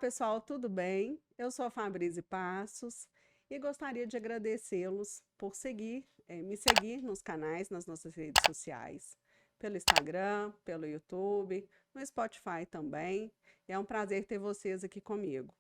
pessoal, tudo bem? Eu sou a Fabrício Passos e gostaria de agradecê-los por me seguir nos canais, nas nossas redes sociais, pelo Instagram, pelo YouTube, no Spotify também. É um prazer ter vocês aqui comigo.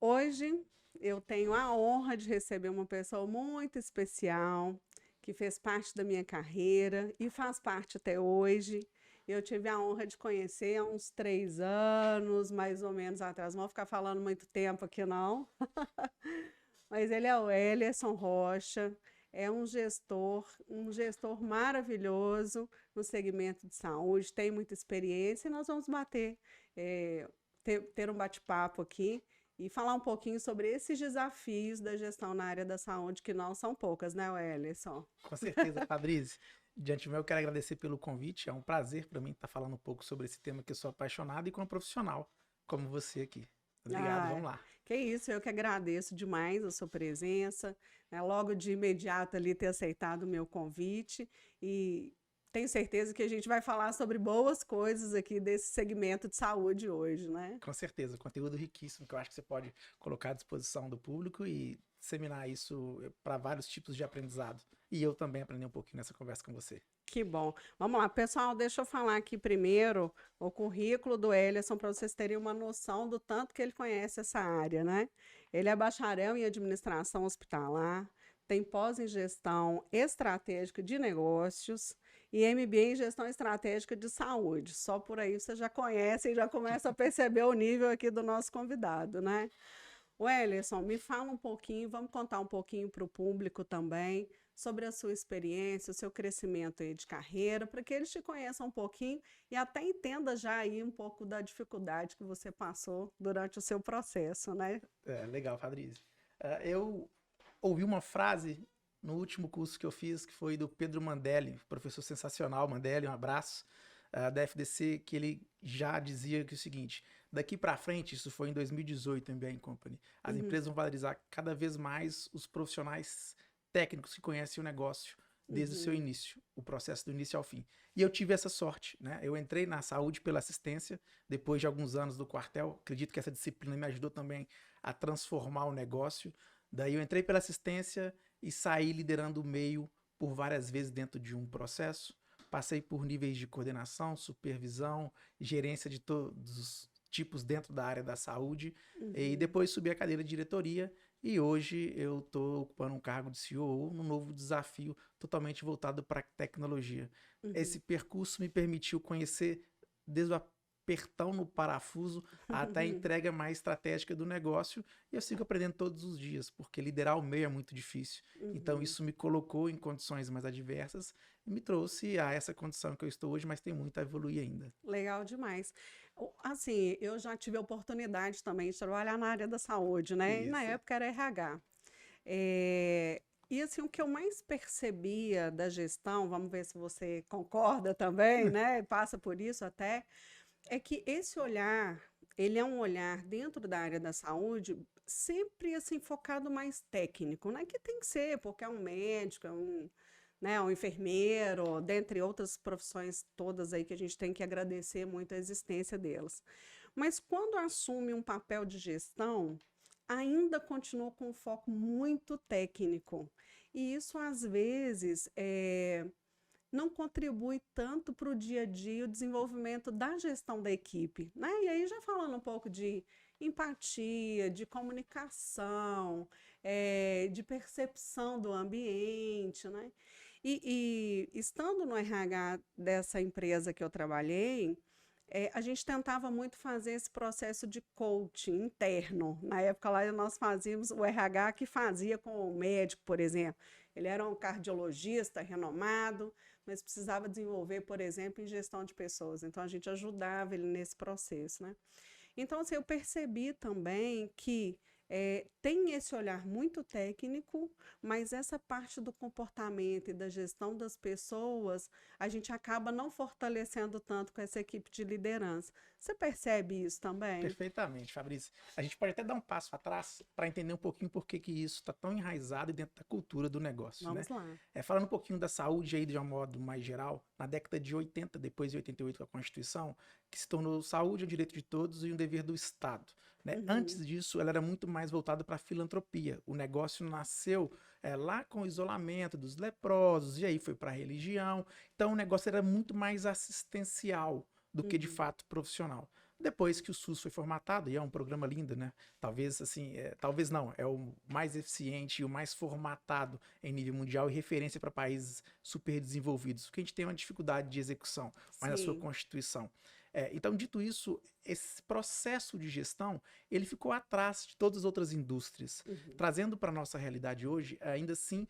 Hoje eu tenho a honra de receber uma pessoa muito especial, que fez parte da minha carreira e faz parte até hoje. Eu tive a honra de conhecer há uns 3 anos, mais ou menos atrás. Não vou ficar falando muito tempo aqui, não. Mas ele é o Wellerson Rocha, é um gestor maravilhoso no segmento de saúde, tem muita experiência e nós vamos ter um bate-papo aqui e falar um pouquinho sobre esses desafios da gestão na área da saúde, que não são poucas, né, Wellerson? Com certeza, Fabrício. De antemão, eu quero agradecer pelo convite. É um prazer para mim estar falando um pouco sobre esse tema que eu sou apaixonado e com um profissional como você aqui. Obrigado, Ah, vamos lá. que isso, eu que agradeço demais a sua presença, né, logo de imediato ali ter aceitado o meu convite e tenho certeza que a gente vai falar sobre boas coisas aqui desse segmento de saúde hoje, né? Com certeza, conteúdo riquíssimo que eu acho que você pode colocar à disposição do público e disseminar isso para vários tipos de aprendizado. E eu também aprendi um pouquinho nessa conversa com você. Que bom. Vamos lá, pessoal, deixa eu falar aqui primeiro o currículo do Wellerson para vocês terem uma noção do tanto que ele conhece essa área, né? Ele é bacharel em administração hospitalar, tem pós em gestão estratégica de negócios e MBA em gestão estratégica de saúde. Só por aí você já conhece e já começa a perceber o nível aqui do nosso convidado, né? Wellerson, me fala um pouquinho, vamos contar um pouquinho para o público também sobre a sua experiência, o seu crescimento aí de carreira, para que eles te conheçam um pouquinho e até entenda já aí um pouco da dificuldade que você passou durante o seu processo, né? É, legal, Fabrício. Eu ouvi uma frase no último curso que eu fiz, que foi do Pedro Mandelli, professor sensacional, Mandelli, um abraço, da FDC, que ele já dizia que é o seguinte: daqui para frente, isso foi em 2018, MBA Company, as Uhum, empresas vão valorizar cada vez mais os profissionais técnicos que conhecem o negócio desde o seu uhum, início, o processo do início ao fim. E eu tive essa sorte, né? Eu entrei na saúde pela assistência, depois de alguns anos do quartel, acredito que essa disciplina me ajudou também a transformar o negócio. Daí eu entrei pela assistência e saí liderando o meio por várias vezes dentro de um processo. Passei por níveis de coordenação, supervisão, gerência de todos os tipos dentro da área da saúde. E uhum, depois subi a cadeira de diretoria e hoje eu estou ocupando um cargo de CEO, um novo desafio totalmente voltado para a tecnologia. uhum. Esse percurso me permitiu conhecer desde o apertão no parafuso até a entrega mais estratégica do negócio, e eu sigo aprendendo todos os dias, porque liderar o meio é muito difícil. Então Uhum. isso me colocou em condições mais adversas e me trouxe a essa condição que eu estou hoje, mas tem muito a evoluir ainda. Legal demais. Assim, eu já tive a oportunidade também de trabalhar na área da saúde, né? E na Isso. época era RH. E assim, o que eu mais percebia da gestão, vamos ver se você concorda também, né? Passa por isso até, é que esse olhar, ele é um olhar dentro da área da saúde, sempre assim focado mais técnico, né? Que tem que ser, porque é um médico, né, um enfermeiro, dentre outras profissões todas aí que a gente tem que agradecer muito a existência delas. Mas quando assume um papel de gestão, ainda continua com um foco muito técnico. E isso, às vezes, não contribui tanto para o dia a dia, o desenvolvimento da gestão da equipe, né? E aí já falando um pouco de empatia, de comunicação, de percepção do ambiente, né? E estando no RH dessa empresa que eu trabalhei, a gente tentava muito fazer esse processo de coaching interno. Na época lá nós fazíamos o RH que fazia com o médico, por exemplo. Ele era um cardiologista renomado, mas precisava desenvolver, por exemplo, em gestão de pessoas. Então a gente ajudava ele nesse processo, né? Então, assim, eu percebi também que tem esse olhar muito técnico, mas essa parte do comportamento e da gestão das pessoas, a gente acaba não fortalecendo tanto com essa equipe de liderança. Você percebe isso também? Perfeitamente, Fabrício. A gente pode até dar um passo atrás para entender um pouquinho por que que isso está tão enraizado dentro da cultura do negócio, né? Vamos lá. Falando um pouquinho da saúde aí de um modo mais geral, na década de 80, depois de 88 com a Constituição, que se tornou saúde é um direito de todos e um dever do Estado, né? Uhum, Antes disso, ela era muito mais voltada para a filantropia. O negócio nasceu lá com o isolamento dos leprosos, e aí foi para a religião. Então, o negócio era muito mais assistencial do que de uhum. fato profissional. Depois que o SUS foi formatado, e é um programa lindo, né? Talvez assim, talvez não, é o mais eficiente e o mais formatado em nível mundial e referência para países super desenvolvidos, porque a gente tem uma dificuldade de execução, mas na sua Sim. Constituição. Então, dito isso, esse processo de gestão, ele ficou atrás de todas as outras indústrias. Uhum, Trazendo para a nossa realidade hoje, ainda assim,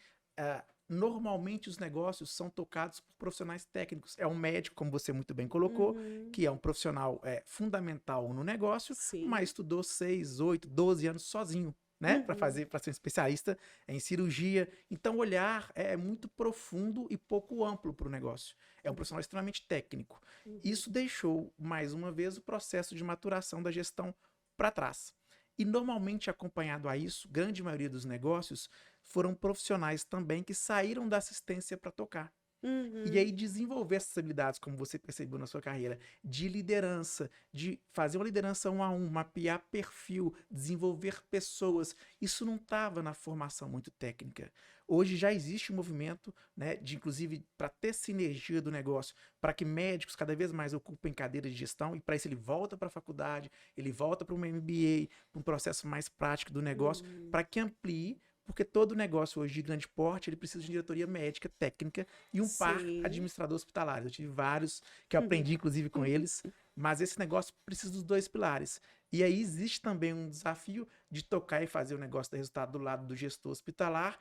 normalmente os negócios são tocados por profissionais técnicos. É um médico, como você muito bem colocou, uhum. que é um profissional fundamental no negócio, Sim. mas estudou 6, 8, 12 anos sozinho, né, Uhum, para ser um especialista em cirurgia. Então, o olhar é muito profundo e pouco amplo para o negócio. É um profissional extremamente técnico. uhum, Isso deixou, mais uma vez, o processo de maturação da gestão para trás. E normalmente acompanhado a isso, grande maioria dos negócios foram profissionais também que saíram da assistência para tocar. E uhum. aí desenvolver essas habilidades, como você percebeu na sua carreira, de liderança, de fazer uma liderança 1 a 1, mapear perfil, desenvolver pessoas. Isso não estava na formação muito técnica. Hoje já existe um movimento, né, de inclusive para ter sinergia do negócio, para que médicos cada vez mais ocupem cadeiras de gestão, e para isso ele volta para a faculdade, ele volta para um MBA, para um processo mais prático do negócio, Uhum. para que amplie, porque todo negócio hoje de grande porte, ele precisa de diretoria médica, técnica e um par Sim. administrador hospitalar. Eu tive vários que eu aprendi, inclusive, com eles, mas esse negócio precisa dos dois pilares. E aí existe também um desafio de tocar e fazer o negócio dar resultado do lado do gestor hospitalar,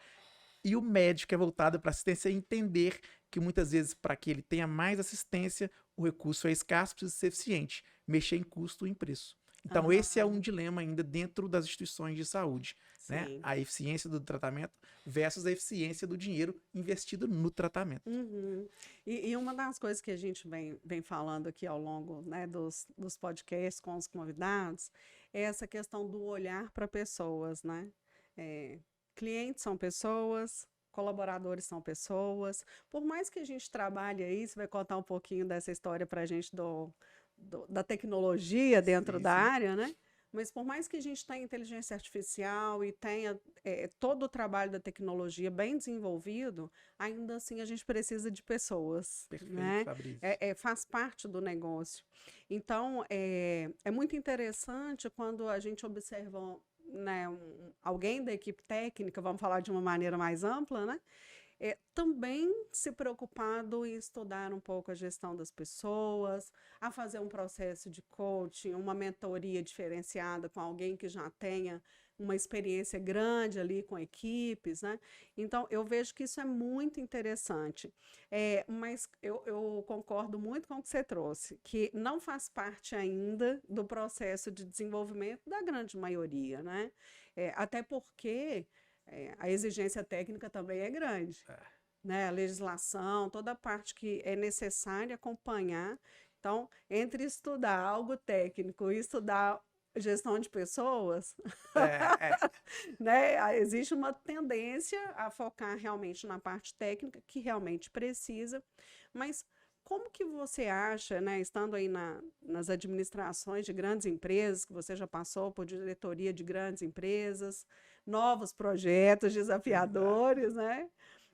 e o médico é voltado para assistência entender que muitas vezes, para que ele tenha mais assistência, o recurso é escasso, precisa ser eficiente, mexer em custo e em preço. Então, esse é um Aham. dilema ainda dentro das instituições de saúde, né? Sim. A eficiência do tratamento versus a eficiência do dinheiro investido no tratamento. Uhum. E uma das coisas que a gente vem falando aqui ao longo, né, dos podcasts com os convidados é essa questão do olhar para pessoas, né? É, clientes são pessoas, colaboradores são pessoas. Por mais que a gente trabalhe aí, você vai contar um pouquinho dessa história para a gente da tecnologia dentro Sim, da sim. área, né? Mas por mais que a gente tenha inteligência artificial e tenha todo o trabalho da tecnologia bem desenvolvido, ainda assim a gente precisa de pessoas, Perfeito, né? Fabrício. Faz parte do negócio. Então, é muito interessante quando a gente observa, né, alguém da equipe técnica, vamos falar de uma maneira mais ampla, né? Também se preocupado em estudar um pouco a gestão das pessoas, a fazer um processo de coaching, uma mentoria diferenciada com alguém que já tenha uma experiência grande ali com equipes, né? Então, eu vejo que isso é muito interessante. Mas eu concordo muito com o que você trouxe, que não faz parte ainda do processo de desenvolvimento da grande maioria, né? Até porque a exigência técnica também é grande, né? A legislação, toda a parte que é necessária acompanhar. Então, entre estudar algo técnico e estudar gestão de pessoas, É, né? Existe uma tendência a focar realmente na parte técnica, que realmente precisa, mas como que você acha, né, estando aí nas administrações de grandes empresas, que você já passou por diretoria de grandes empresas, novos projetos exato. desafiadores, né?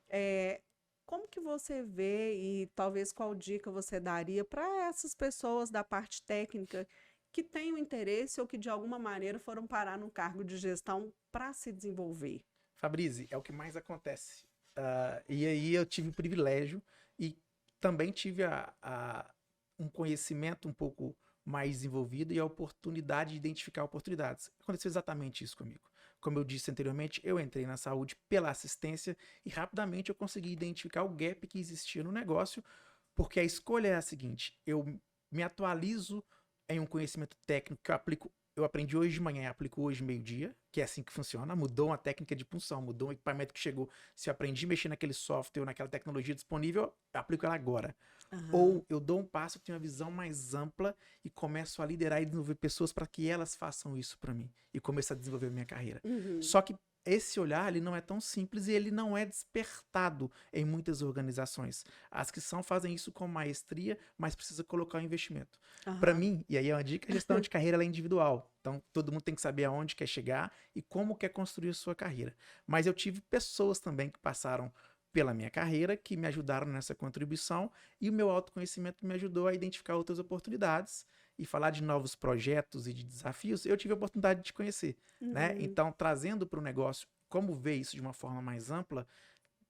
É, como que você vê e talvez qual dica você daria para essas pessoas da parte técnica que têm o interesse ou que de alguma maneira foram parar no cargo de gestão para se desenvolver? Fabrício, é o que mais acontece. E aí eu tive o privilégio e também tive um conhecimento um pouco mais desenvolvido e a oportunidade de identificar oportunidades. Aconteceu exatamente isso comigo. Como eu disse anteriormente, eu entrei na saúde pela assistência e rapidamente eu consegui identificar o gap que existia no negócio, porque a escolha é a seguinte: eu me atualizo em um conhecimento técnico que eu aplico. eu aprendi hoje de manhã e aplico hoje meio-dia, que é assim que funciona. Mudou uma técnica de punção, mudou um equipamento que chegou. Se eu aprendi a mexer naquele software, naquela tecnologia disponível, eu aplico ela agora. Aham. Ou eu dou um passo, eu tenho uma visão mais ampla e começo a liderar e desenvolver pessoas para que elas façam isso para mim. E começo a desenvolver a minha carreira. Uhum. Só que esse olhar, ele não é tão simples e ele não é despertado em muitas organizações. As que são fazem isso com maestria, mas precisa colocar o investimento. Para Aham. mim, e aí é uma dica, a gestão de carreira ela é individual. Então, todo mundo tem que saber aonde quer chegar e como quer construir a sua carreira. Mas eu tive pessoas também que passaram pela minha carreira, que me ajudaram nessa contribuição, e o meu autoconhecimento me ajudou a identificar outras oportunidades e falar de novos projetos e de desafios, eu tive a oportunidade de conhecer, né? Uhum. Então, trazendo para o negócio como ver isso de uma forma mais ampla,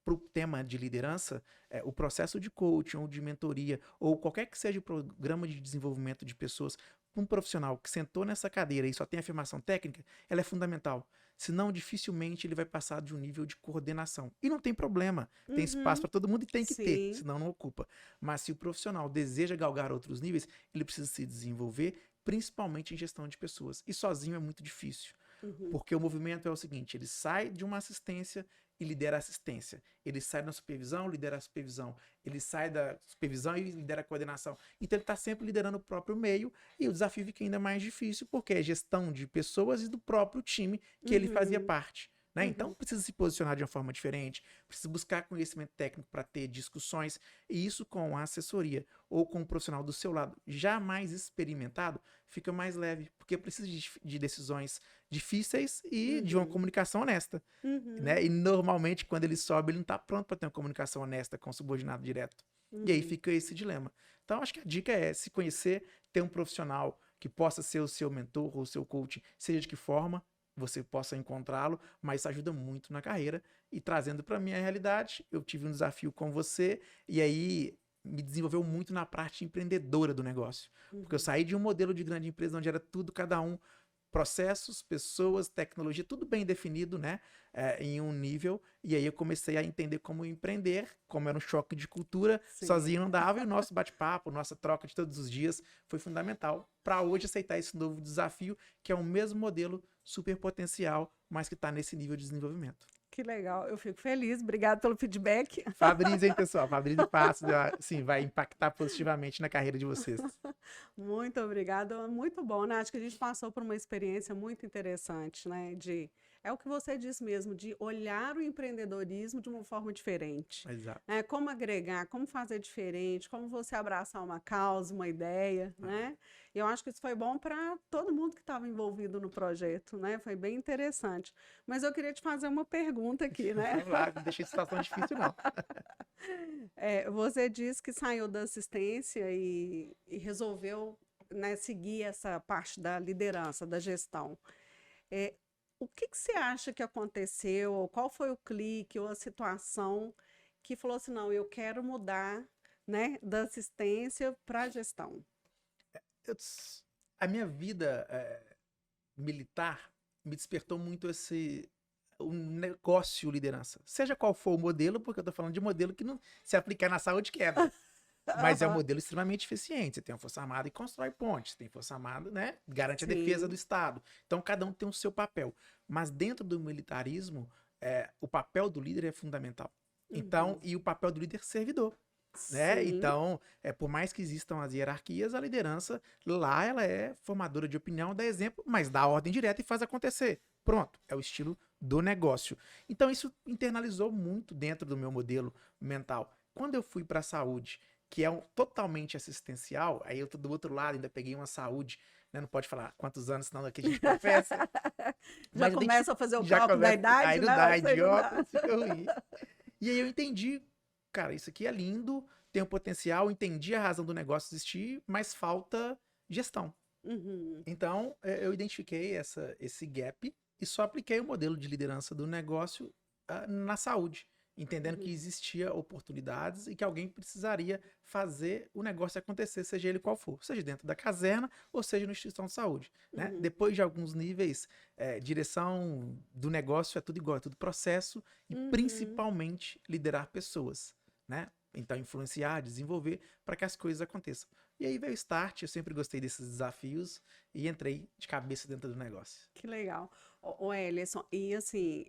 para o tema de liderança, o processo de coaching ou de mentoria, ou qualquer que seja o programa de desenvolvimento de pessoas, um profissional que sentou nessa cadeira e só tem afirmação técnica, ela é fundamental. Senão, dificilmente ele vai passar de um nível de coordenação. E não tem problema. Tem espaço Uhum. para todo mundo e tem que ter, Sim. senão não ocupa. Mas se o profissional deseja galgar outros níveis, ele precisa se desenvolver, principalmente em gestão de pessoas. E sozinho é muito difícil. Uhum. Porque o movimento é o seguinte: ele sai de uma assistência e lidera a assistência. Ele sai da supervisão, lidera a supervisão. Ele sai da supervisão e lidera a coordenação. Então ele está sempre liderando o próprio meio e o desafio fica ainda mais difícil porque é gestão de pessoas e do próprio time que ele fazia Uhum. parte. Né? Então Uhum. precisa se posicionar de uma forma diferente, precisa buscar conhecimento técnico para ter discussões, e isso com a assessoria ou com um profissional do seu lado já mais experimentado, fica mais leve, porque precisa de decisões difíceis e de uma Uhum. comunicação honesta, Uhum. né? E normalmente quando ele sobe, ele não está pronto para ter uma comunicação honesta com o subordinado direto. E aí Uhum. fica esse dilema. Então acho que a dica é se conhecer, ter um profissional que possa ser o seu mentor ou o seu coach, seja de que forma você possa encontrá-lo, mas isso ajuda muito na carreira. E trazendo para minha realidade, eu tive um desafio com você e aí me desenvolveu muito na parte empreendedora do negócio. Porque eu Uhum. saí de um modelo de grande empresa onde era tudo cada um, processos, pessoas, tecnologia, tudo bem definido, né? Em um nível. E aí eu comecei a entender como empreender, como era um choque de cultura, Sim. sozinho não dava, e o nosso bate-papo, nossa troca de todos os dias foi fundamental para hoje aceitar esse novo desafio, que é o mesmo modelo super potencial, mas que está nesse nível de desenvolvimento. Que legal. Eu fico feliz. Obrigada pelo feedback. Fabrício, hein, pessoal? Fabrício Passos, assim, vai impactar positivamente na carreira de vocês. Muito obrigada. Muito bom, né? Acho que a gente passou por uma experiência muito interessante, né? É o que você disse mesmo, de olhar o empreendedorismo de uma forma diferente, Exato. né? Como agregar, como fazer diferente, como você abraçar uma causa, uma ideia, né? E eu acho que isso foi bom para todo mundo que estava envolvido no projeto, né? Foi bem interessante. Mas eu queria te fazer uma pergunta aqui, né? Vamos lá, não deixei situação difícil, não. Você disse que saiu da assistência e resolveu, né, seguir essa parte da liderança, da gestão. É, o que que você acha que aconteceu? Ou qual foi o clique ou a situação que falou assim, não, eu quero mudar, né, da assistência para a gestão? Eu- a minha vida militar me despertou muito o negócio liderança. Seja qual for o modelo, porque eu tô falando de modelo que não se aplicar na saúde quebra. Mas é um Aham. modelo extremamente eficiente. Você tem uma força armada e constrói pontes. Você tem força armada, né? Garante a defesa do Sim. Estado. Então cada um tem o seu papel. Mas dentro do militarismo, o papel do líder é fundamental. Então, Uhum. e o papel do líder é servidor. Né? Sim. Então, por mais que existam as hierarquias, a liderança lá ela é formadora de opinião, dá exemplo, mas dá ordem direta e faz acontecer. Pronto, é o estilo do negócio. Então, isso internalizou muito dentro do meu modelo mental. Quando eu fui para a saúde, que é totalmente assistencial, aí eu tô do outro lado, ainda peguei uma saúde, né? Não pode falar quantos anos, senão aqui a gente confessa, Já mas eu começa a fazer o já cálculo da começa, aí idade, não né? dá, Isso aí não dá. idiota, fica ruim. E aí eu entendi, cara, isso aqui é lindo, tem um potencial, entendi a razão do negócio existir, mas falta gestão. Uhum. Então, eu identifiquei esse gap e só apliquei o modelo de liderança do negócio na saúde, entendendo que Uhum. existia oportunidades e que alguém precisaria fazer o negócio acontecer, seja ele qual for, seja dentro da caserna ou seja na instituição de saúde, né? Uhum. Depois de alguns níveis, direção do negócio é tudo igual, é tudo processo e Uhum. principalmente liderar pessoas, né? então influenciar, desenvolver para que as coisas aconteçam. E aí veio o start, eu sempre gostei desses desafios e entrei de cabeça dentro do negócio. Que legal. O Ellison, e assim,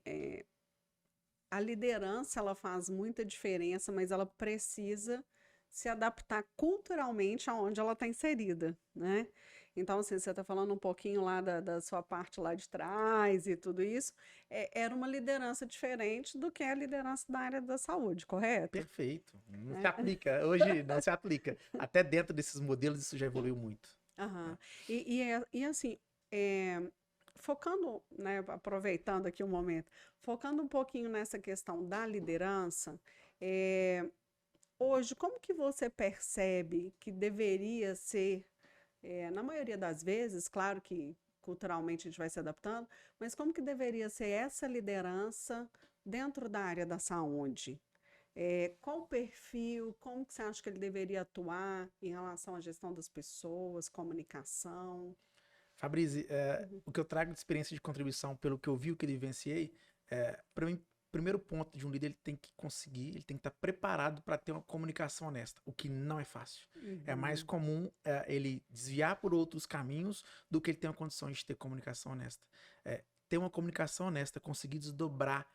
a liderança ela faz muita diferença, mas ela precisa se adaptar culturalmente aonde ela está inserida, né? Então, assim, você está falando um pouquinho lá da sua parte lá de trás e tudo isso, era uma liderança diferente do que a liderança da área da saúde, correto? Perfeito. Não se É. aplica. Hoje não se aplica. Até dentro desses modelos isso já evoluiu muito. Aham. E assim, é, focando, né, aproveitando aqui o momento, focando um pouquinho nessa questão da liderança, é, hoje, como que você percebe que deveria ser, na maioria das vezes, claro que culturalmente a gente vai se adaptando, mas como que deveria ser essa liderança dentro da área da saúde? Qual o perfil, como que você acha que ele deveria atuar em relação à gestão das pessoas, comunicação? Fabrício, Uhum. o que eu trago de experiência de contribuição, pelo que eu vi, o que eu vivenciei, para mim, primeiro ponto de um líder, ele tem que conseguir, ele tem que estar preparado para ter uma comunicação honesta, o que não é fácil. É mais Uhum. comum ele desviar por outros caminhos do que ele ter uma condição de ter comunicação honesta. Ter uma comunicação honesta, conseguir desdobrar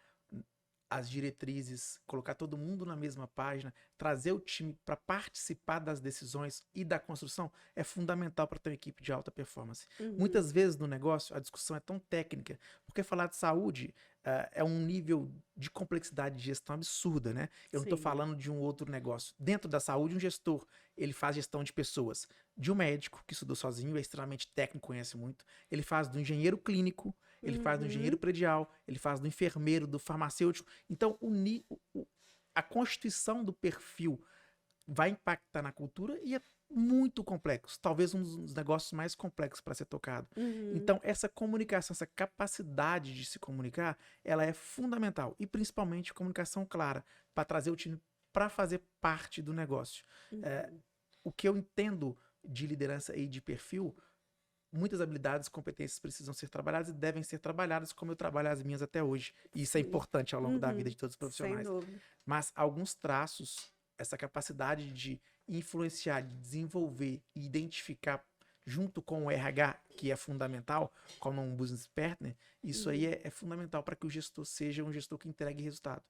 as diretrizes, colocar todo mundo na mesma página, trazer o time para participar das decisões e da construção é fundamental para ter uma equipe de alta performance. Uhum. Muitas vezes no negócio a discussão é tão técnica, porque falar de saúde é um nível de complexidade de gestão absurda, né? Eu não estou Sim. falando de um outro negócio. Dentro da saúde, um gestor, ele faz gestão de pessoas. De um médico, que estudou sozinho, é extremamente técnico, conhece muito. Ele faz do engenheiro clínico, ele faz do engenheiro Uhum. predial, ele faz do enfermeiro, do farmacêutico. Então, a constituição do perfil vai impactar na cultura e é muito complexo. Talvez um dos negócios mais complexos para ser tocado. Uhum. Então, essa comunicação, essa capacidade de se comunicar, ela é fundamental. E principalmente comunicação clara, para trazer o time para fazer parte do negócio. É, Uhum. o que eu entendo de liderança e de perfil, muitas habilidades e competências precisam ser trabalhadas e devem ser trabalhadas como eu trabalho as minhas até hoje. E isso é Sim. importante ao longo da vida Uhum. de todos os Sem profissionais. dúvida. Mas alguns traços, essa capacidade de influenciar, de desenvolver e identificar junto com o RH, que é fundamental, como um business partner, isso aí Uhum. é fundamental para que o gestor seja um gestor que entregue resultado.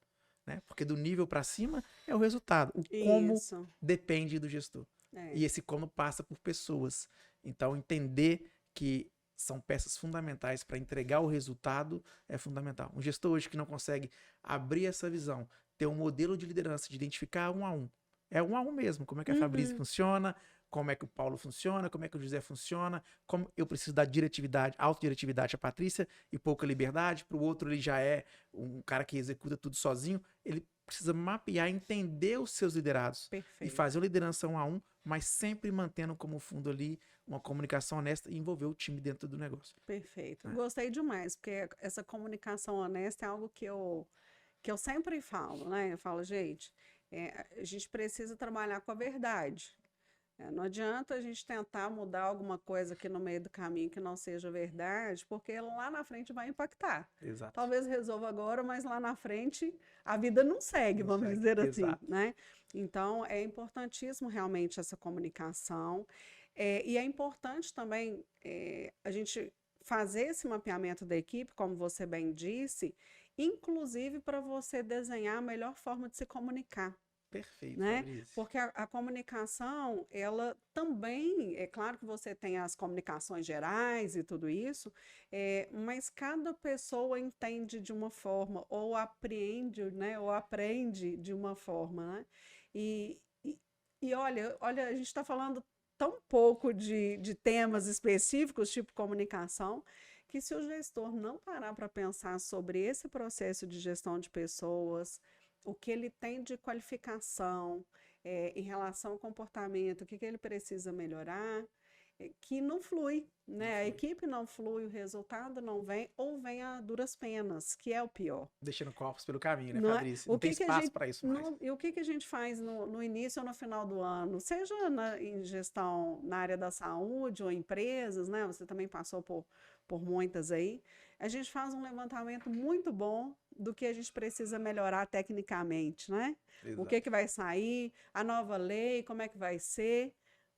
Né? Porque do nível para cima é o resultado. O como Isso. depende do gestor. É. E esse como passa por pessoas. Então, entender que são peças fundamentais para entregar o resultado é fundamental. Um gestor hoje que não consegue abrir essa visão, ter um modelo de liderança, de identificar um a um. É um a um mesmo. Como é que a Fabrício Uhum. funciona, como é que o Paulo funciona, como é que o José funciona, como eu preciso dar diretividade, autodiretividade à Patrícia e pouca liberdade, para o outro ele já é um cara que executa tudo sozinho. Ele precisa mapear, entender os seus liderados e Perfeito. fazer uma liderança um a um, mas sempre mantendo como fundo ali uma comunicação honesta e envolver o time dentro do negócio. Perfeito. Né? Gostei demais, porque essa comunicação honesta é algo que eu sempre falo, né? Eu falo, gente, a gente precisa trabalhar com a verdade. Não adianta a gente tentar mudar alguma coisa aqui no meio do caminho que não seja verdade, porque lá na frente vai impactar. Exato. Talvez resolva agora, mas lá na frente a vida não segue, Não vamos segue. dizer assim, Exato. né? Então é importantíssimo realmente essa comunicação. E é importante também a gente fazer esse mapeamento da equipe, como você bem disse, inclusive para você desenhar a melhor forma de se comunicar, Perfeito, né? Fabrício. Porque a comunicação, ela também, é claro que você tem as comunicações gerais e tudo isso, mas cada pessoa entende de uma forma, ou apreende, né? Ou aprende de uma forma, né? E, e, e olha, a gente está falando tão pouco de temas específicos, tipo comunicação, que se o gestor não parar para pensar sobre esse processo de gestão de pessoas, o que ele tem de qualificação em relação ao comportamento, o que ele precisa melhorar, que não flui, Não né? A foi. equipe não flui, o resultado não vem, ou vem a duras penas, que é o pior. Deixando corpos pelo caminho, né, Não é? Fabrício? O Não tem que que a espaço gente para isso mais. não, e o que a gente faz no início ou no final do ano, seja em gestão na área da saúde ou empresas, né? Você também passou por muitas aí. a gente faz um levantamento muito bom do que a gente precisa melhorar tecnicamente, né? O Exato. que vai sair, a nova lei, como é que vai ser,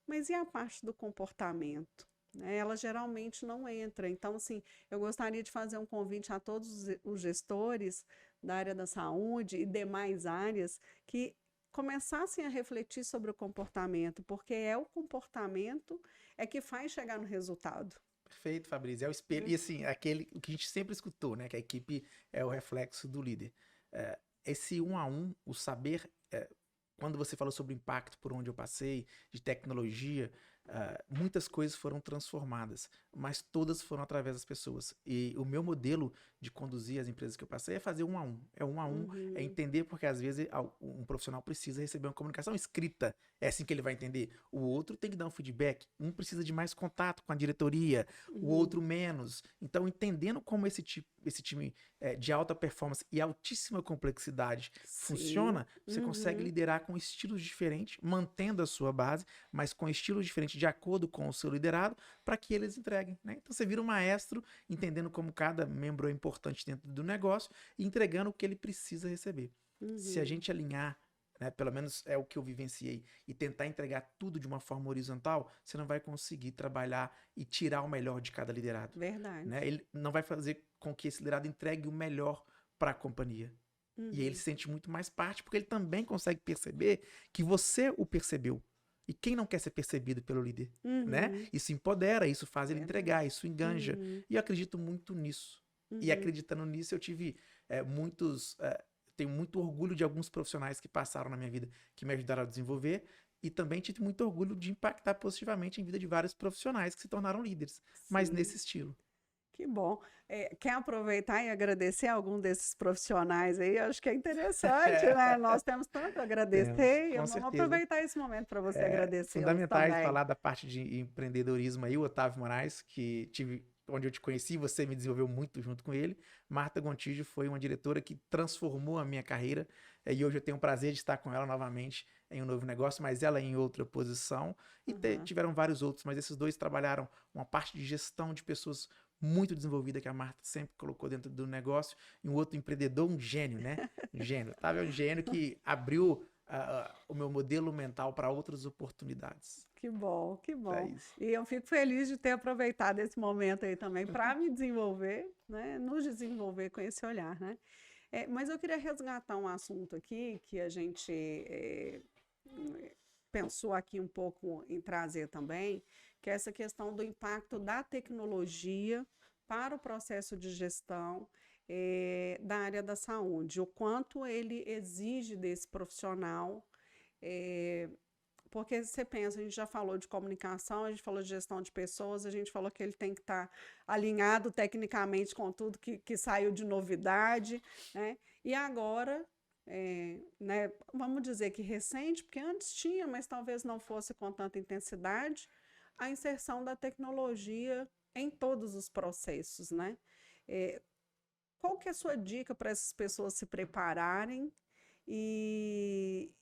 mas e a parte do comportamento? Né? Ela geralmente não entra. Então, assim, eu gostaria de fazer um convite a todos os gestores da área da saúde e demais áreas que começassem a refletir sobre o comportamento, porque é o comportamento que faz chegar no resultado. Perfeito, Fabrício. É o espelho. Né? E assim, o que a gente sempre escutou, né? Que a equipe é o reflexo do líder. Esse um a um, o saber. Quando você falou sobre o impacto por onde eu passei, de tecnologia, muitas coisas foram transformadas, mas todas foram através das pessoas. E o meu modelo de conduzir as empresas que eu passei é fazer um a um. É um a um, é Uhum, entender, porque às vezes um profissional precisa receber uma comunicação escrita. É assim que ele vai entender. O outro tem que dar um feedback. Um precisa de mais contato com a diretoria, o uhum. outro menos. Então, entendendo como esse time de alta performance e altíssima complexidade Sim. funciona, você consegue Uhum, liderar com estilos diferentes, mantendo a sua base, mas com estilos diferentes de acordo com o seu liderado, para que eles entreguem. Né? Então você vira um maestro, entendendo como cada membro é importante dentro do negócio e entregando o que ele precisa receber. Se a uhum. gente alinhar, né, pelo menos é o que eu vivenciei, e tentar entregar tudo de uma forma horizontal, você não vai conseguir trabalhar e tirar o melhor de cada liderado. Verdade. Né? Ele não vai fazer com que esse liderado entregue o melhor para a companhia. E aí ele Uhum, se sente muito mais parte, porque ele também consegue perceber que você o percebeu. E quem não quer ser percebido pelo líder? Né? uhum. Isso empodera, isso faz ele Verdade. entregar, isso enganja. Uhum, E eu acredito muito nisso. E uhum. acreditando nisso, eu tive muitos. Tenho muito orgulho de alguns profissionais que passaram na minha vida, que me ajudaram a desenvolver. E também tive muito orgulho de impactar positivamente em vida de vários profissionais que se tornaram líderes, mas Sim. nesse estilo. Que bom. Quer aproveitar e agradecer algum desses profissionais aí? Acho que é interessante, né? Nós temos tanto a Temos, agradecer e com vamos certeza. aproveitar esse momento para você agradecê-los Fundamentais também. falar da parte de empreendedorismo aí, o Otávio Moraes, onde eu te conheci, você me desenvolveu muito junto com ele. Marta Gontijo foi uma diretora que transformou a minha carreira e hoje eu tenho o prazer de estar com ela novamente em um novo negócio, mas ela em outra posição. E Uhum. tiveram vários outros, mas esses dois trabalharam uma parte de gestão de pessoas muito desenvolvida que a Marta sempre colocou dentro do negócio. E um outro empreendedor, um gênio, né? Um gênio. Otávio é um gênio que abriu o meu modelo mental para outras oportunidades. Que bom, que É bom. isso. E eu fico feliz de ter aproveitado esse momento aí também para me desenvolver, né? Nos desenvolver com esse olhar, né? Mas eu queria resgatar um assunto aqui que a gente pensou aqui um pouco em trazer também, que é essa questão do impacto da tecnologia para o processo de gestão da área da saúde, o quanto ele exige desse profissional, eh, porque você pensa, a gente já falou de comunicação, a gente falou de gestão de pessoas, a gente falou que ele tem que estar alinhado tecnicamente com tudo que saiu de novidade, né? E agora, né, vamos dizer que recente, porque antes tinha, mas talvez não fosse com tanta intensidade, a inserção da tecnologia em todos os processos, né? É, qual que é a sua dica para essas pessoas se prepararem e,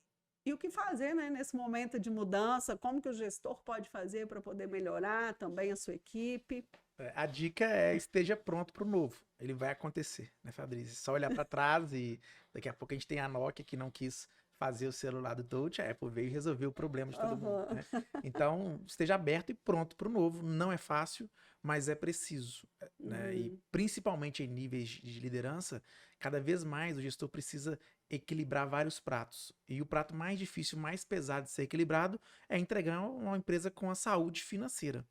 e o que fazer, né, nesse momento de mudança? Como que o gestor pode fazer para poder melhorar também a sua equipe? A dica é esteja pronto para o novo. Ele vai acontecer, né, Fabrício? Só olhar para trás e daqui a pouco a gente tem a Nokia que não quis fazer o celular do Touch, a Apple veio e resolveu o problema de todo mundo, Aham. né? Então, esteja aberto e pronto para o novo. Não é fácil, mas é preciso, né? E Uhum. principalmente em níveis de liderança, cada vez mais o gestor precisa equilibrar vários pratos. E o prato mais difícil, mais pesado de ser equilibrado é entregar uma empresa com a saúde financeira.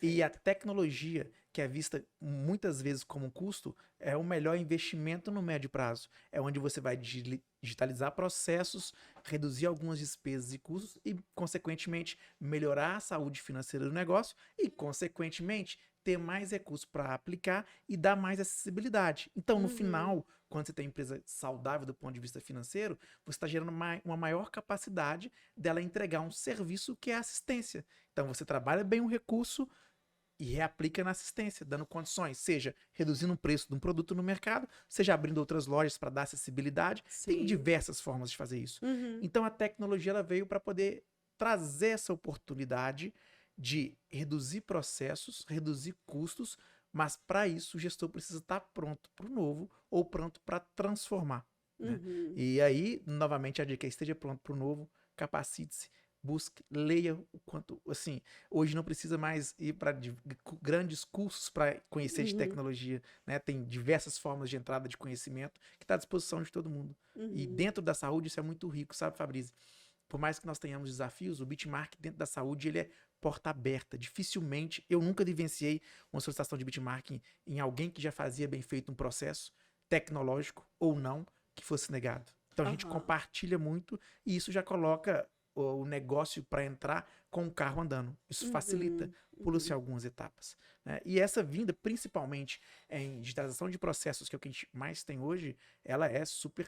E a Perfeito. tecnologia, que é vista muitas vezes como um custo, é o melhor investimento no médio prazo. É onde você vai digitalizar processos, reduzir algumas despesas e custos e, consequentemente, melhorar a saúde financeira do negócio e, consequentemente, ter mais recursos para aplicar e dar mais acessibilidade. Então, no Uhum. final, quando você tem uma empresa saudável do ponto de vista financeiro, você está gerando uma maior capacidade dela entregar um serviço que é assistência. Então, você trabalha bem o recurso e reaplica na assistência, dando condições, seja reduzindo o preço de um produto no mercado, seja abrindo outras lojas para dar acessibilidade. Tem Sim. diversas formas de fazer isso. Uhum. Então a tecnologia ela veio para poder trazer essa oportunidade de reduzir processos, reduzir custos, Mas para isso o gestor precisa estar pronto para o novo ou pronto para transformar, né? Uhum. E aí, novamente, a dica é esteja pronto para o novo, capacite-se, busque, leia o quanto, assim, hoje não precisa mais ir para grandes cursos para conhecer de Uhum. tecnologia, né? Tem diversas formas de entrada de conhecimento que está à disposição de todo mundo. E Uhum. dentro da saúde isso é muito rico, sabe, Fabrício? Por mais que nós tenhamos desafios, o Bitmark dentro da saúde ele é porta aberta. Dificilmente, eu nunca vivenciei uma solicitação de Bitmark em alguém que já fazia bem feito um processo tecnológico ou não que fosse negado. Então a gente Aham. compartilha muito e isso já coloca o negócio para entrar com o carro andando. Isso facilita, Uhum. pula-se Uhum. algumas etapas, né? E essa vinda, principalmente em digitalização de processos, que é o que a gente mais tem hoje, ela é super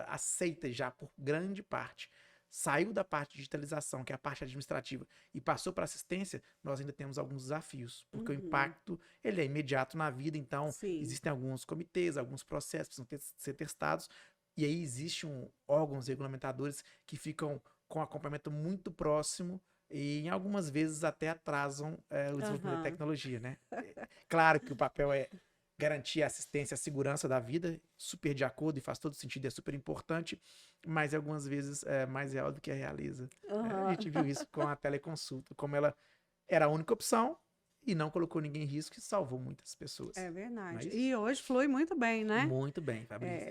aceita já por grande parte. Saiu da parte de digitalização, que é a parte administrativa, e passou para assistência, nós ainda temos alguns desafios, porque o Uhum. impacto ele é imediato na vida, então Sim. existem alguns comitês, alguns processos que precisam ser testados, e aí existem órgãos regulamentadores que ficam com acompanhamento muito próximo e em algumas vezes até atrasam o desenvolvimento da Aham. tecnologia, né? Claro que o papel é garantir a assistência, a segurança da vida, super de acordo e faz todo sentido, é super importante, mas algumas vezes é mais real do que realiza. A Aham. gente viu isso com a teleconsulta, como ela era a única opção e não colocou ninguém em risco e salvou muitas pessoas. É Não é verdade. isso? E hoje flui muito bem, né? Muito bem, Fabrício.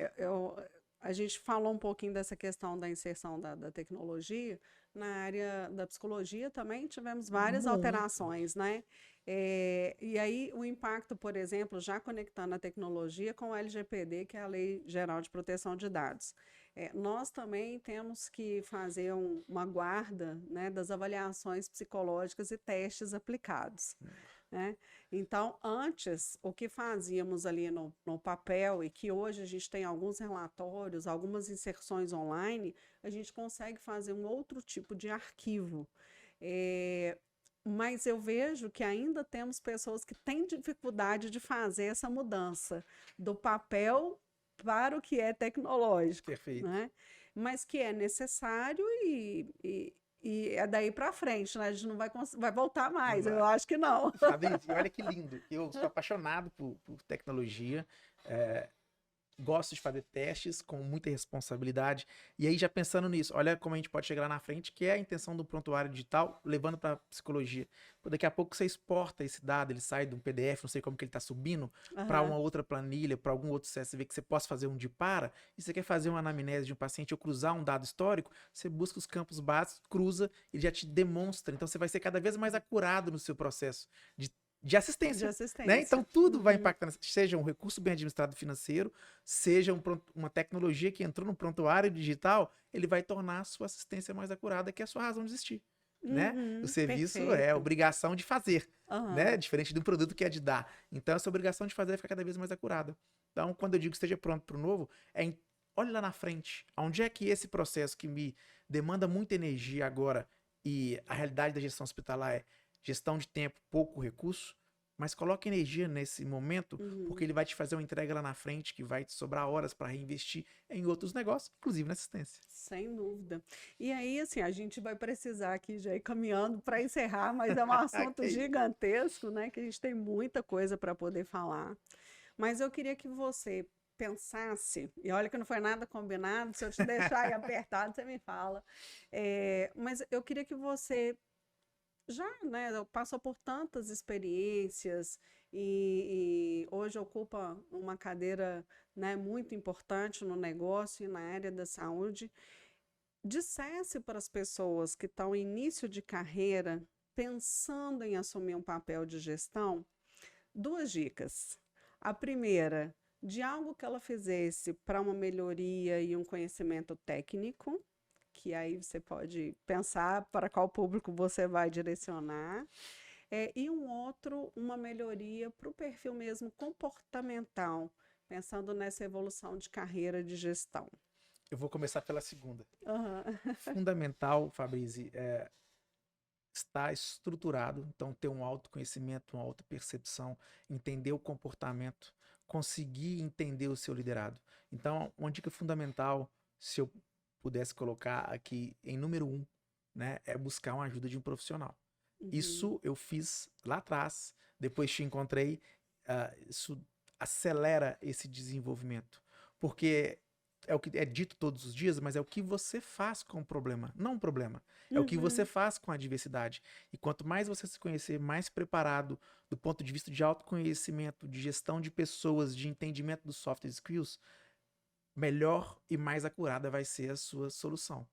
A gente falou um pouquinho dessa questão da inserção da tecnologia. Na área da psicologia também tivemos várias Muito. alterações, né? E aí o impacto, por exemplo, já conectando a tecnologia com o LGPD, que é a Lei Geral de Proteção de Dados. Nós também temos que fazer uma guarda, né, das avaliações psicológicas e testes aplicados, né? Então, antes, o que fazíamos ali no papel, e que hoje a gente tem alguns relatórios, algumas inserções online, a gente consegue fazer um outro tipo de arquivo. É, mas eu vejo que ainda temos pessoas que têm dificuldade de fazer essa mudança do papel para o que é tecnológico, Perfeito. né? Mas que é necessário e é daí para frente, né? A gente não vai voltar Não mais, eu vai. acho que não. Fabrício, e olha que lindo. Eu sou apaixonado por tecnologia. É, gosto de fazer testes com muita responsabilidade. E aí, já pensando nisso, olha como a gente pode chegar lá na frente, que é a intenção do prontuário digital, levando para psicologia. Pô, daqui a pouco você exporta esse dado, ele sai de um PDF, não sei como que ele está subindo, para Aham. uma outra planilha, para algum outro CSV que você possa fazer um de para, e você quer fazer uma anamnese de um paciente ou cruzar um dado histórico, você busca os campos básicos, cruza, ele já te demonstra. Então, você vai ser cada vez mais acurado no seu processo de de De assistência, né? Então assistência. tudo vai Uhum. impactar, seja um recurso bem administrado financeiro, seja uma tecnologia que entrou no prontuário digital, ele vai tornar a sua assistência mais acurada, que é a sua razão de existir, né? O Uhum. serviço é a Perfeito. obrigação de fazer, né? Aham. Diferente do produto que é de dar. Então essa obrigação de fazer vai ficar cada vez mais acurada. Então quando eu digo que esteja pronto para o novo, olhe lá na frente, onde é que esse processo que me demanda muita energia agora e a realidade da gestão hospitalar é gestão de tempo, pouco recurso, mas coloque energia nesse momento, porque Uhum. ele vai te fazer uma entrega lá na frente que vai te sobrar horas para reinvestir em outros negócios, inclusive na assistência. Sem dúvida. E aí, assim, a gente vai precisar aqui já ir caminhando para encerrar, mas é um assunto Ok. gigantesco, né? Que a gente tem muita coisa para poder falar. Mas eu queria que você pensasse, e olha que não foi nada combinado, se eu te deixar aí apertado, você me fala. Mas eu queria que você já, né, passou por tantas experiências e hoje ocupa uma cadeira, né, muito importante no negócio e na área da saúde. Dissesse para as pessoas que estão em início de carreira, pensando em assumir um papel de gestão, duas dicas. A primeira, de algo que ela fizesse para uma melhoria e um conhecimento técnico, que aí você pode pensar para qual público você vai direcionar. E um outro, uma melhoria para o perfil mesmo comportamental, pensando nessa evolução de carreira de gestão. Eu vou começar pela segunda. Aham. Fundamental, Fabrizi, estar estruturado, então ter um autoconhecimento, uma autopercepção, entender o comportamento, conseguir entender o seu liderado. Então, uma dica fundamental, se eu pudesse colocar aqui em número um, né, é buscar uma ajuda de um profissional. Uhum. Isso eu fiz lá atrás, depois te encontrei. isso acelera esse desenvolvimento. Porque é o que é dito todos os dias, mas é o que você faz com o problema, não um problema. É o que você faz com a adversidade. E quanto mais você se conhecer, mais preparado do ponto de vista de autoconhecimento, de gestão de pessoas, de entendimento dos soft skills, melhor e mais acurada vai ser a sua solução.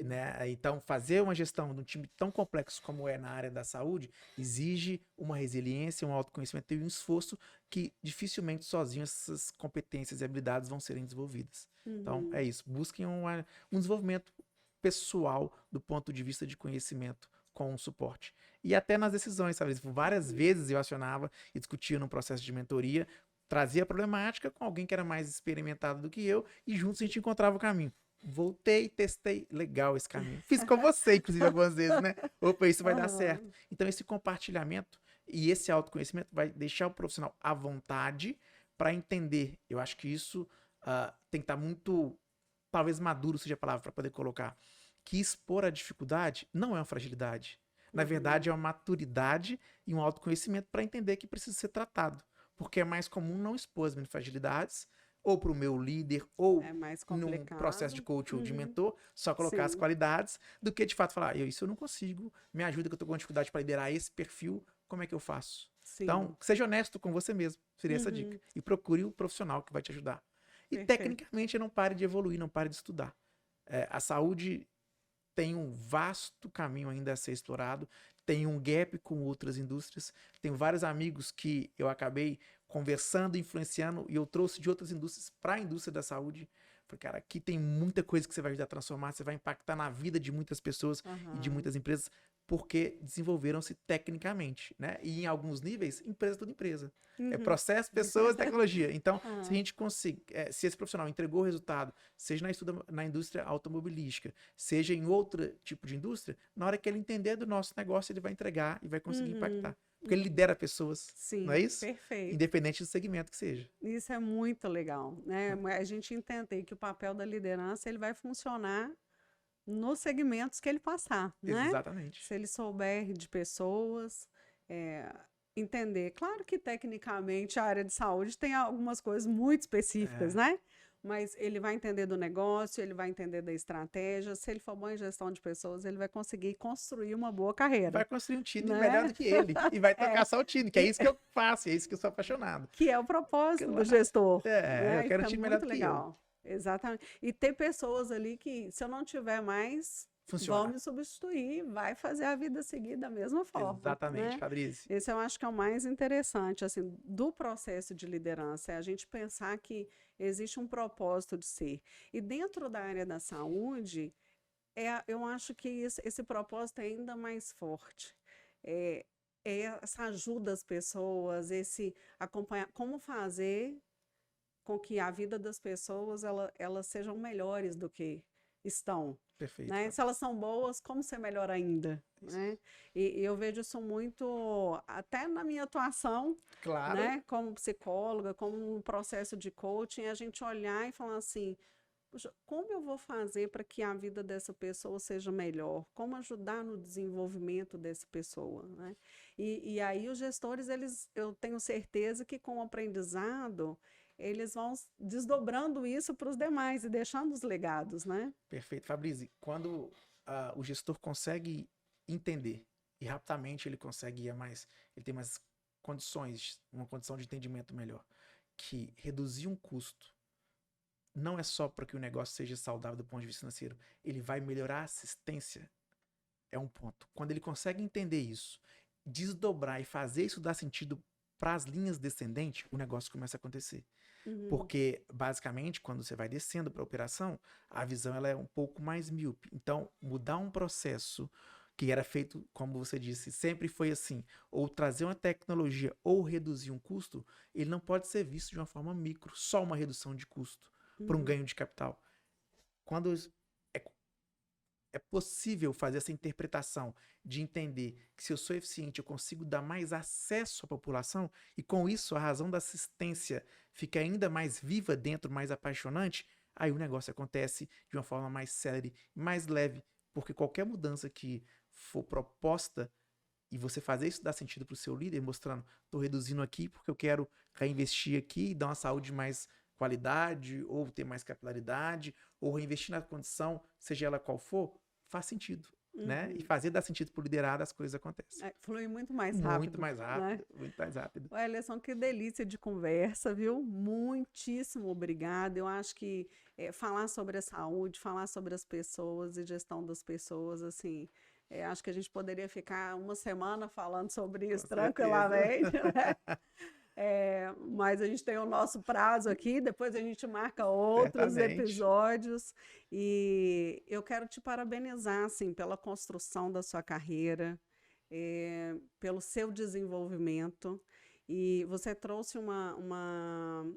Né? Então, fazer uma gestão de um time tão complexo como é na área da saúde exige uma resiliência, um autoconhecimento e um esforço que dificilmente sozinho essas competências e habilidades vão serem desenvolvidas. Então, é isso. Busquem um desenvolvimento pessoal do ponto de vista de conhecimento com o suporte. E até nas decisões, sabe? Várias vezes eu acionava e discutia num processo de mentoria, trazia a problemática com alguém que era mais experimentado do que eu e juntos a gente encontrava o caminho. Voltei, testei, legal esse caminho. Fiz com você, inclusive, algumas vezes, né? Opa, isso vai dar certo. Então, esse compartilhamento e esse autoconhecimento vai deixar o profissional à vontade para entender. Eu acho que isso tem que estar muito, talvez maduro seja a palavra para poder colocar, que expor a dificuldade não é uma fragilidade. Na verdade, é uma maturidade e um autoconhecimento para entender que precisa ser tratado. Porque é mais comum não expor as minhas fragilidades, ou para o meu líder, ou num processo de coach ou de mentor, só colocar as qualidades, do que de fato falar, isso eu não consigo, me ajuda que eu estou com dificuldade para liderar esse perfil, como é que eu faço? Sim. Então, seja honesto com você mesmo, seria essa dica. E procure o profissional que vai te ajudar. E tecnicamente não pare de evoluir, não pare de estudar. A saúde tem um vasto caminho ainda a ser explorado, tem um gap com outras indústrias, tenho vários amigos que eu acabei conversando, influenciando, e eu trouxe de outras indústrias para a indústria da saúde. Falei, cara, aqui tem muita coisa que você vai ajudar a transformar, você vai impactar na vida de muitas pessoas e de muitas empresas, porque desenvolveram-se tecnicamente, né? E em alguns níveis, empresa toda empresa. É processo, pessoas, tecnologia. Então, se a gente conseguir, se esse profissional entregou o resultado, seja na indústria automobilística, seja em outro tipo de indústria, na hora que ele entender do nosso negócio, ele vai entregar e vai conseguir impactar. Porque ele lidera pessoas, não é isso? Perfeito. Independente do segmento que seja. Isso é muito legal, né? A gente entender que o papel da liderança ele vai funcionar nos segmentos que ele passar, né? Exatamente. Se ele souber de pessoas, entender. Claro que tecnicamente a área de saúde tem algumas coisas muito específicas, né? Mas ele vai entender do negócio, ele vai entender da estratégia. Se ele for bom em gestão de pessoas, ele vai conseguir construir uma boa carreira. Vai construir um time melhor do que ele. E vai tocar só o time, que é isso que eu faço, é isso que eu sou apaixonado. Que é o propósito do gestor. Eu quero um time melhor do que eu. Exatamente. E ter pessoas ali que, se eu não tiver mais, vão me substituir, vai fazer a vida seguir da mesma forma. Exatamente, né? Fabrício. Esse eu acho que é o mais interessante, assim, do processo de liderança, é a gente pensar que existe um propósito de ser. E dentro da área da saúde, eu acho que esse propósito é ainda mais forte. Essa ajuda às pessoas, esse acompanhar, como fazer com que a vida das pessoas elas sejam melhores do que estão. Perfeito. Né? Se elas são boas, como ser melhor ainda? Né? E eu vejo isso muito, até na minha atuação, né? Como psicóloga, como um processo de coaching, a gente olhar e falar assim, como eu vou fazer para que a vida dessa pessoa seja melhor? Como ajudar no desenvolvimento dessa pessoa? Né? E aí os gestores, eu tenho certeza que com o aprendizado, eles vão desdobrando isso para os demais e deixando os legados, né? Perfeito. Fabrício, quando o gestor consegue entender e rapidamente ele consegue ir mais, ele tem mais condições, uma condição de entendimento melhor, que reduzir um custo não é só para que o negócio seja saudável do ponto de vista financeiro, ele vai melhorar a assistência, é um ponto. Quando ele consegue entender isso, desdobrar e fazer isso dar sentido para as linhas descendentes, o negócio começa a acontecer. Porque, basicamente, quando você vai descendo para a operação, a visão ela é um pouco mais míope. Então, mudar um processo que era feito, como você disse, sempre foi assim, ou trazer uma tecnologia ou reduzir um custo, ele não pode ser visto de uma forma micro, só uma redução de custo para um ganho de capital. Quando é possível fazer essa interpretação de entender que se eu sou eficiente, eu consigo dar mais acesso à população e com isso a razão da assistência fica ainda mais viva dentro, mais apaixonante, aí o negócio acontece de uma forma mais célere, mais leve, porque qualquer mudança que for proposta E você fazer isso dar sentido para o seu líder, mostrando, estou reduzindo aqui porque eu quero reinvestir aqui e dar uma saúde mais qualidade, ou ter mais capilaridade, ou reinvestir na condição, seja ela qual for, faz sentido, né? E Uhum. fazer dar sentido para o liderado, as coisas acontecem. Flui muito mais Muito rápido, mais né? rápido, muito mais rápido. Emerson, que delícia de conversa, viu? Muitíssimo obrigada. Eu acho que falar sobre a saúde, falar sobre as pessoas e gestão das pessoas, assim, acho que a gente poderia ficar uma semana falando sobre Com isso certeza. tranquilamente, né? Mas a gente tem o nosso prazo aqui, depois a gente marca outros Certamente. episódios e eu quero te parabenizar, assim, pela construção da sua carreira, pelo seu desenvolvimento. E você trouxe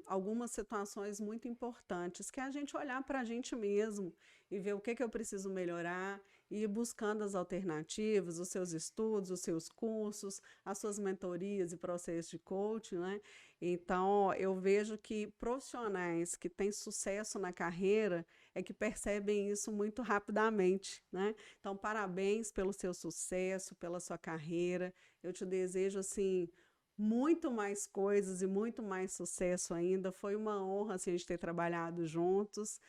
algumas situações muito importantes, que é a gente olhar para a gente mesmo e ver o que eu preciso melhorar e ir buscando as alternativas, os seus estudos, os seus cursos, as suas mentorias e processos de coaching, né? Então, eu vejo que profissionais que têm sucesso na carreira é que percebem isso muito rapidamente, né? Então, parabéns pelo seu sucesso, pela sua carreira. Eu te desejo, assim, muito mais coisas e muito mais sucesso ainda. Foi uma honra assim, a gente ter trabalhado juntos.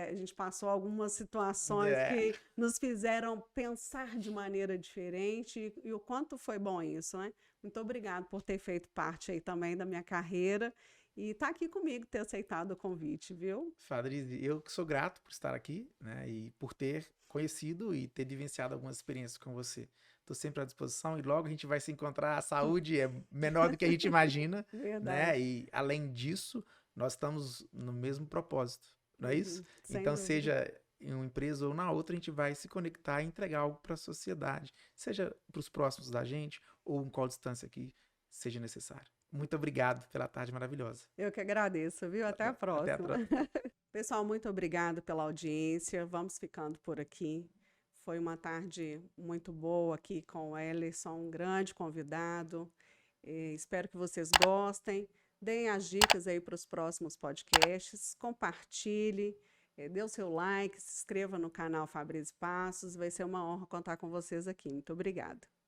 A gente passou algumas situações É. que nos fizeram pensar de maneira diferente e o quanto foi bom isso, né? Muito obrigado por ter feito parte aí também da minha carreira e estar aqui comigo, ter aceitado o convite, viu? Fadrize, eu que sou grato por estar aqui, né, e por ter conhecido e ter vivenciado algumas experiências com você. Estou sempre à disposição e logo a gente vai se encontrar. A saúde é menor do que a gente imagina, Verdade. né? E além disso, nós estamos no mesmo propósito, não é isso? Sem Então, dúvida. seja em uma empresa ou na outra, a gente vai se conectar e entregar algo para a sociedade, seja para os próximos da gente ou em qual distância que seja necessário. Muito obrigado pela tarde maravilhosa. Eu que agradeço, viu? Até a Até a próxima. próxima. Pessoal, muito obrigado pela audiência. Vamos ficando por aqui. Foi uma tarde muito boa aqui com o Ellerson, um grande convidado. Espero que vocês gostem. Deem as dicas aí para os próximos podcasts. Compartilhe, dê o seu like, se inscreva no canal Fabrício Passos. Vai ser uma honra contar com vocês aqui. Muito obrigada.